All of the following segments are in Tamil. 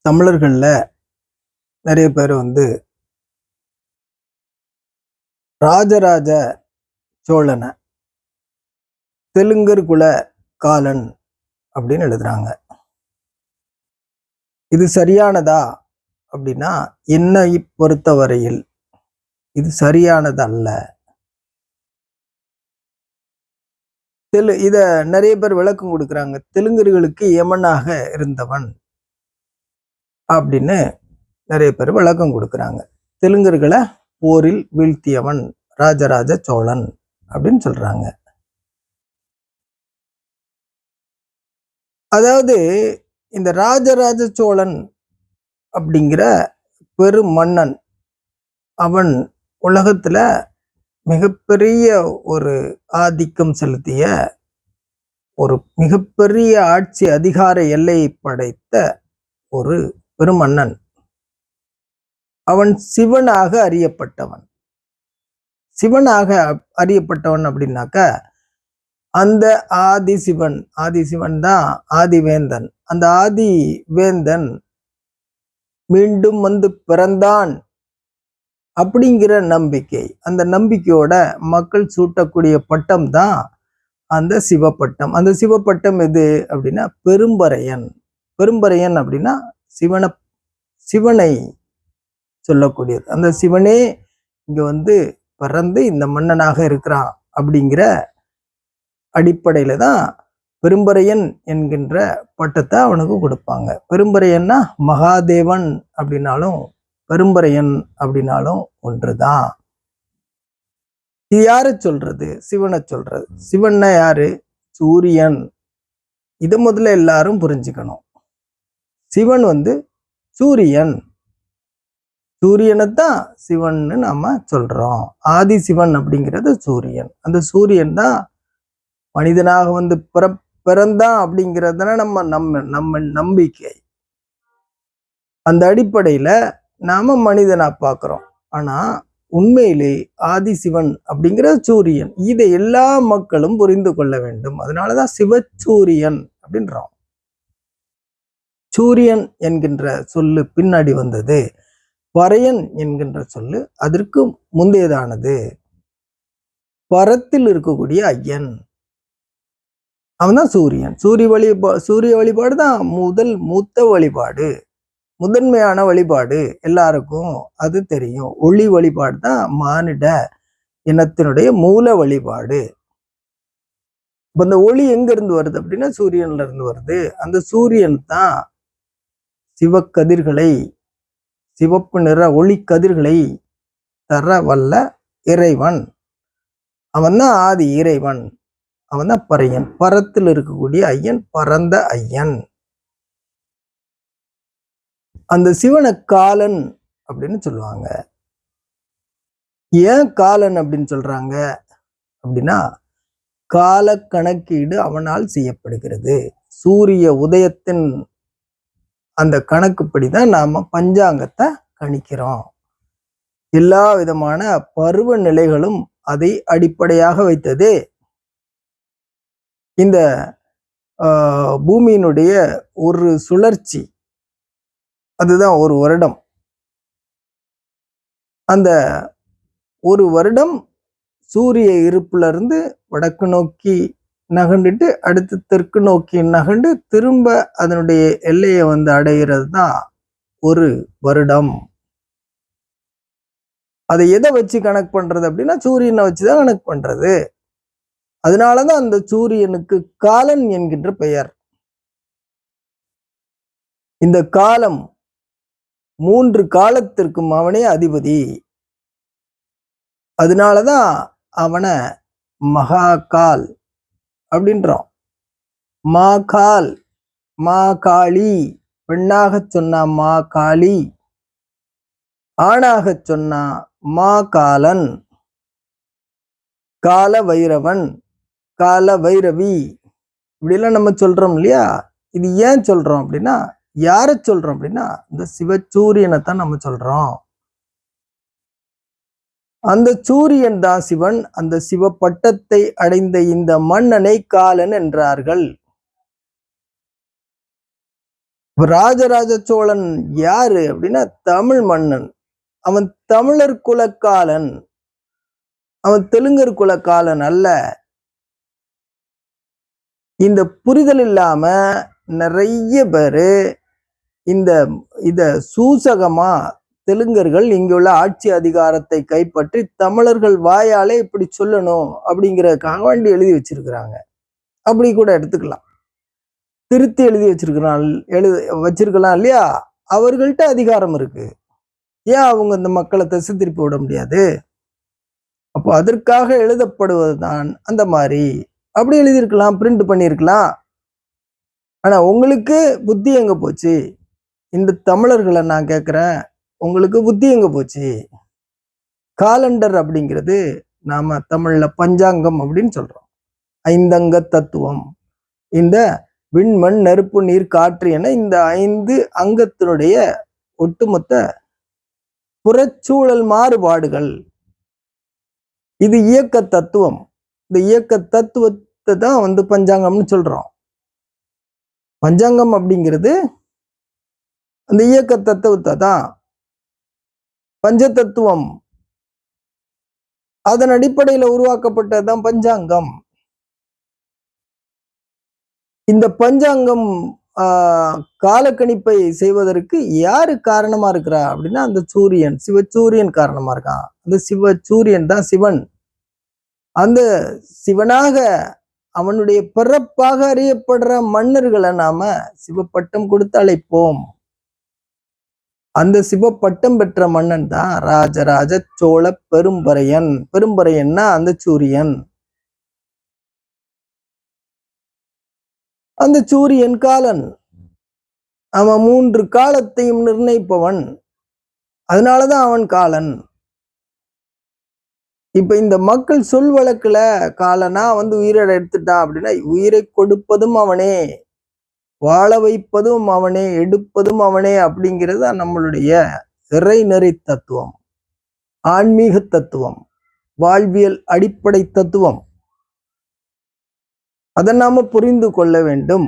தமிழர்கள்ல நிறைய பேர் ராஜராஜ சோழனை தெலுங்கர் குல காலன் அப்படின்னு எழுதுறாங்க. இது சரியானதா அப்படின்னா, என்னை பொறுத்தவரையில் இது சரியானது அல்ல. இத நிறைய பேர் விளக்கம் கொடுக்குறாங்க. தெலுங்கர்களுக்கு யமனாக இருந்தவன் அப்படின்னு நிறைய பேர் விளக்கம் கொடுக்குறாங்க. தெலுங்கர்களை போரில் வீழ்த்தியவன் ராஜராஜ சோழன் அப்படின்னு சொல்றாங்க. அதாவது இந்த ராஜராஜ சோழன் அப்படிங்கிற பெரும் மன்னன், அவன் உலகத்துல மிகப்பெரிய ஒரு ஆதிக்கம் செலுத்திய ஒரு மிகப்பெரிய ஆட்சி அதிகார எல்லையை படைத்த ஒரு பெருமன்னன். அவன் சிவனாக அறியப்பட்டவன். சிவனாக அறியப்பட்டவன் அப்படின்னாக்க, அந்த ஆதிசிவன் தான் ஆதிவேந்தன். அந்த ஆதிவேந்தன் மீண்டும் பிறந்தான் அப்படிங்கிற நம்பிக்கை. அந்த நம்பிக்கையோட மக்கள் சூட்டக்கூடிய பட்டம் தான் அந்த சிவப்பட்டம். அந்த சிவப்பட்டம் எது அப்படின்னா பெரும்பறையன். பெரும்பறையன் அப்படின்னா சிவனை சொல்லக்கூடியது. அந்த சிவனே இங்க பிறந்து இந்த மன்னனாக இருக்கிறான் அப்படிங்கிற அடிப்படையில தான் பெரும்பறையன் என்கின்ற பட்டத்தை அவனுக்கு கொடுப்பாங்க. பெரும்பறையன்னா மகாதேவன் அப்படின்னாலும் பெரும்பறையன் அப்படின்னாலும் ஒன்றுதான். இது யாரு சொல்றது? சிவனை சொல்றது. சிவன்னா யாரு? சூரியன். இதை முதல்ல எல்லாரும் புரிஞ்சுக்கணும். சிவன் சூரியன். சூரியனைத்தான் சிவன்னு நாம சொல்றோம். ஆதி சிவன் அப்படிங்கிறது சூரியன். அந்த சூரியன் தான் மனிதனாக பிறந்தான் அப்படிங்கிறதுனா நம்ம நம்பிக்கை. அந்த அடிப்படையில நாம மனிதனா பார்க்கிறோம். ஆனா உண்மையிலே ஆதிசிவன் அப்படிங்கிற சூரியன். இதை எல்லா மக்களும் புரிந்து கொள்ள வேண்டும். அதனாலதான் சிவசூரியன் அப்படின்றோம். சூரியன் என்கின்ற சொல்லு பின்னாடி வந்தது. பறையன் என்கின்ற சொல்லு அதற்கு முந்தையதானது. பரத்தில் இருக்கக்கூடிய ஐயன், அவன் தான் சூரியன். சூரிய வழிபாடு தான் மூத்த வழிபாடு, முதன்மையான வழிபாடு. எல்லாருக்கும் அது தெரியும். ஒளி வழிபாடு தான் மானிட இனத்தினுடைய மூல வழிபாடு. இப்ப இந்த ஒளி எங்க இருந்து வருது அப்படின்னா சூரியன்ல இருந்து வருது. அந்த சூரியன் தான் சிவக்கதிர்களை, சிவப்பு நிற ஒளி கதிர்களை தர வல்ல இறைவன். அவன் தான் ஆதி இறைவன். அவன் தான் பறையன். பரத்தில் இருக்கக்கூடிய ஐயன், பரந்த ஐயன். அந்த சிவனை காலன் அப்படின்னு சொல்லுவாங்க. ஏன் காலன் அப்படின்னு சொல்றாங்க அப்படின்னா, கால கணக்கீடு அவனால் செய்யப்படுகிறது. சூரிய உதயத்தின் அந்த கணக்குப்படிதான் நாம பஞ்சாங்கத்தை கணிக்கிறோம். எல்லா விதமான பருவ நிலைகளும் அதை அடிப்படையாக வைத்ததே இந்த பூமியினுடைய ஒரு சுழற்சி. அதுதான் ஒரு வருடம். அந்த ஒரு வருடம் சூரிய இருப்புல இருந்து வடக்கு நோக்கி நகண்டுட்டு அடுத்து தெற்கு நோக்கி நகண்டு திரும்ப அதனுடைய எல்லையை அடைகிறது தான் ஒரு வருடம். அதை எதை வச்சு கணக்கு பண்றது அப்படின்னா சூரியனை வச்சுதான் கணக்கு பண்றது. அதனாலதான் அந்த சூரியனுக்கு காலன் என்கின்ற பெயர். இந்த காலம் 3 காலத்திற்கும் அவனே அதிபதி. அதனாலதான் அவனை மகாகால் அப்படின்றோம். மாகால், மாகாளி. பெண்ணாக சொன்னா மாகாளி, ஆணாக சொன்னா மாகாலன், கால வைரவன், கால வைரவி, இப்படிலாம் நம்ம சொல்றோம் இல்லையா? இது ஏன் சொல்றோம் அப்படின்னா, யாரை சொல்றோம் அப்படின்னா இந்த சிவசூரியனை தான் நம்ம சொல்றோம். அந்த சூரியன் தான் சிவன். அந்த சிவப்பட்டத்தை அடைந்த இந்த மன்னனை காலன் என்றார்கள். ராஜராஜ சோழன் யாரு அப்படின்னா தமிழ் மன்னன். அவன் தமிழர் குலக்காலன், அவன் தெலுங்கர் குலக்காலன் அல்ல. இந்த புரிதல் இல்லாம நிறைய பேரு இந்த இத சூசகமா தெலுங்கர்கள் இங்குள்ள ஆட்சி அதிகாரத்தை கைப்பற்றி தமிழர்கள் வாயாலே இப்படி சொல்லணும் அப்படிங்கிறதுக்காக வேண்டி எழுதி வச்சிருக்கிறாங்க. அப்படி கூட எடுத்துக்கலாம். திருத்தி எழுதி வச்சிருக்கலாம் இல்லையா? அவர்கள்ட்ட அதிகாரம் இருக்கு. ஏன் அவங்க இந்த மக்களை திசை திருப்பி விட முடியாது? அப்போ அதற்காக எழுதப்படுவதுதான் அந்த மாதிரி. அப்படி எழுதியிருக்கலாம், பிரிண்ட் பண்ணியிருக்கலாம். ஆனா உங்களுக்கு புத்தி எங்க போச்சு? இந்த தமிழர்களை நான் கேட்கிறேன், உங்களுக்கு புத்தி எங்க போச்சு? காலண்டர் அப்படிங்கிறது நாம தமிழ்ல பஞ்சாங்கம் அப்படின்னு சொல்றோம். ஐந்தங்க தத்துவம். இந்த விண்மண் நெருப்பு நீர் காற்று என இந்த 5 அங்கத்தினுடைய ஒட்டுமொத்த புறச்சூழல் மாறுபாடுகள். இது இயக்க தத்துவம். இந்த இயக்க தத்துவத்தை தான் பஞ்சாங்கம்னு சொல்றோம். பஞ்சாங்கம் அப்படிங்கிறது அந்த இயக்க தத்துவத்தை தான். பஞ்ச தத்துவம் அதன் அடிப்படையில் உருவாக்கப்பட்டதுதான் பஞ்சாங்கம். இந்த பஞ்சாங்கம் காலக்கணிப்பை செய்வதற்கு யாரு காரணமா இருக்கிறா அப்படின்னா அந்த சூரியன், சிவசூரியன் காரணமா இருக்கான். அந்த சிவசூரியன் தான் சிவன். அந்த சிவனாக அவனுடைய பிறப்பாக அறியப்படுற மன்னர்களை நாம சிவப்பட்டம் கொடுத்து அழைப்போம். அந்த சிவப்பட்டம் பெற்ற மன்னன் தான் ராஜராஜ சோழ பெரும்பறையன். பெரும்பறையன்னா அந்த சூரியன். அந்த சூரியன் காலன். அவன் 3 காலத்தையும் நிர்ணயிப்பவன். அதனாலதான் அவன் காலன். இப்ப இந்த மக்கள் சொல் வழக்குல காலனா உயிரை எடுத்துட்டான் அப்படின்னா உயிரை கொடுப்பதும் அவனே, வாழ வைப்பதும் அவனே, எடுப்பதும் அவனே அப்படிங்கிறது நம்மளுடைய இறைநெறி தத்துவம், ஆன்மீக தத்துவம், வாழ்வியல் அடிப்படை தத்துவம். அதை நாம புரிந்து கொள்ள வேண்டும்.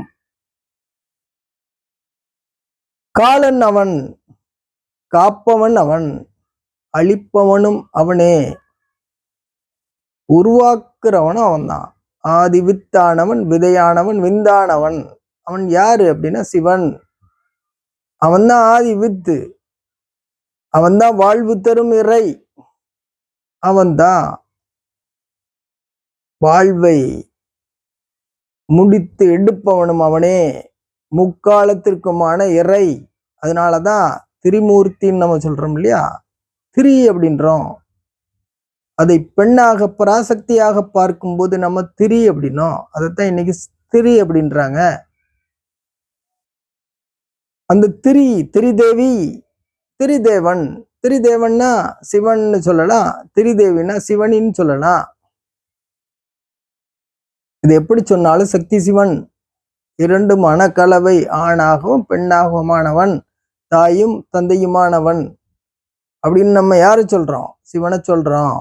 காலன் அவன், காப்பவன் அவன், அழிப்பவனும் அவனே, உருவாக்குறவனும் அவன் தான். ஆதி வித்தானவன், விதையானவன், விந்தானவன். அவன் யாரு அப்படின்னா சிவன். அவன் தான் ஆதி வித்து. அவன் தான் வாழ்வு தரும் இறை. அவன்தான் வாழ்வை முடித்து எடுப்பவனும் அவனே, முக்காலத்திற்குமான இறை. அதனாலதான் திரிமூர்த்தின்னு நம்ம சொல்றோம் இல்லையா? திரி அப்படின்றோம். அதை பெண்ணாக பராசக்தியாக பார்க்கும்போது நம்ம திரி அப்படின்னோம். அதைத்தான் இன்னைக்கு திரி அப்படின்றாங்க. அந்த திரிதேவி, திரிதேவன். திரிதேவன்னா சிவன் சொல்லலாம், திரிதேவின்னா சிவனின்னு சொல்லலாம். இது எப்படி சொன்னாலும் சக்தி சிவன். 2 மனக்கலவை, ஆணாகவும் பெண்ணாகவுமானவன், தாயும் தந்தையுமானவன் அப்படின்னு நம்ம யாரு சொல்றோம்? சிவனை சொல்றோம்.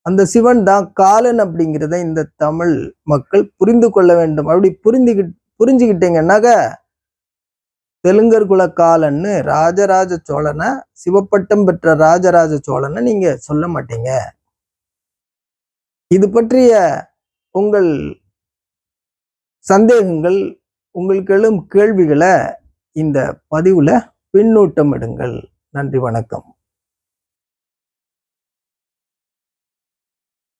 அந்த சிவன் தான் காலன் அப்படிங்கிறத இந்த தமிழ் மக்கள் புரிந்து கொள்ள வேண்டும். அப்படி புரிஞ்சுக்கிட்டீங்கன்னாக்க தெலுங்கர் குல காலன்னு ராஜராஜ சோழனை, சிவப்பட்டம் பெற்ற ராஜராஜ சோழனை நீங்க சொல்ல மாட்டீங்க. இது பற்றிய உங்கள் சந்தேகங்கள், உங்களுக்கு எழும் கேள்விகளை இந்த பதிவுல பின்னூட்டம் இடுங்கள். நன்றி, வணக்கம்.